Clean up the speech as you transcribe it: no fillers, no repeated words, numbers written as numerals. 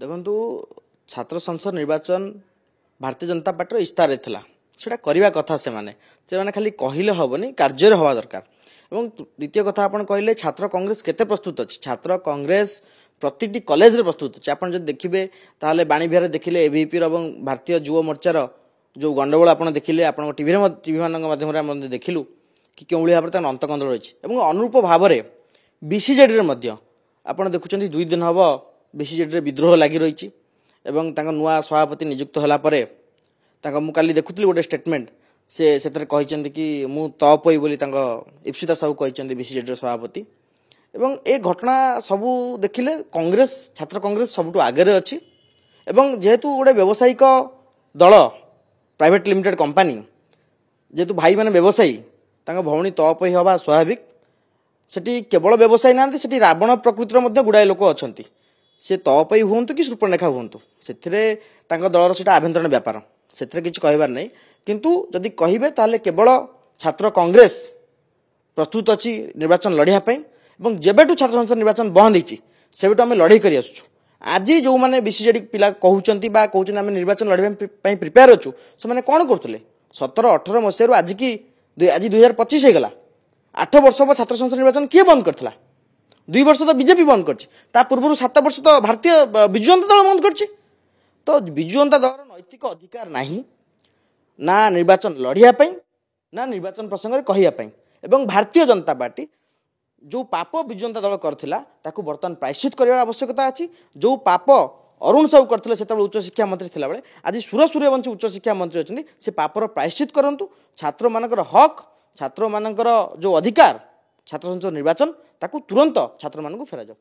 देखु छात्र संसद निर्वाचन भारतीय जनता पार्टी इस्तार था सेटा करवा कथा से माने खाली कहले हेनी कार्य हवा दरकार। एवं द्वितीय कथा आप कहले छात्र कांग्रेस केते प्रस्तुत अच्छी छात्र कांग्रेस प्रति कॉलेज रे प्रस्तुत अच्छे। आप देखिए ताहले बाणी विहार देखिले एबीपी और भारतीय युव मोर्चार जो गंडगोल आप देखिले आप टीवी माध्यम देखिलु कि क्यों भाव में अंतकंदल अच्छी अनुरूप भाव में बीसीजेडी आप देखुं 2 दिन हम बीसीजेडी विद्रोह लगी रही नुआ सभापति नियुक्त होगापर मुझे देखुली गोटे स्टेटमेंट से कहते कि मु तपई बोली इप्सिता साहू कहते बीसीजेडी सभापति एवं ए घटना सबू देखिले कांग्रेस छात्र कांग्रेस सबुठ आगे अच्छी जेहेतु गोटे व्यावसायिक दल प्राइवेट लिमिटेड कंपनी जेहेतु भाई मैंने व्यवसायी भौणी तपई हवा स्वाभाविक सेठी केवल व्यवसायी ना सेठी रावण प्रकृतिर गुड़ाए लोक अच्छा सी तपई हूँ कि सूर्पणरेखा हूँ से दलर से आभ्यंतरण व्यापार से किसी कहबार नहीं किंतु जदि कहे ताले केवल छात्र कांग्रेस प्रस्तुत अच्छी निर्वाचन लड़ाई जेबेठू छात्र संसद निर्वाचन बंद होती से आम लड़ाई कर आसुँ आज जो मैंने बीसीजेडी पिला कहते आम निर्वाचन लड़ाई प्रिपेयर अच्छु से कौन करुले 17-18 मसीह आज की आज 2025 होगा 8 वर्ष छात्र संसद निर्वाचन किए बंद करता 2 वर्ष तो बीजेपी बंद कर पूर्व 7 वर्ष तो भारतीय विजु जनता दल बंद कर तो विजु जनता दल नैतिक अधिकार नहीं ना निर्वाचन लड़ाई ना निर्वाचन प्रसंग में कहवाई भारतीय जनता पार्टी जो पाप विजु जनता दल करथिला ताकू बर्तमान प्रायश्चित करने आवश्यकता अच्छी। जो पाप अरुण साहू करथिले से उच्च शिक्षा मंत्री थिला बेले आज सुर सूर्यवंशी उच्च शिक्षा मंत्री अच्छी से पापर प्रायश्चित करंतु छात्र मानकर हक छात्र मानकर जो अधिकार छात्र संसद निर्वाचन ताकू तुरंत छात्र मानकू फेरा जाऊ।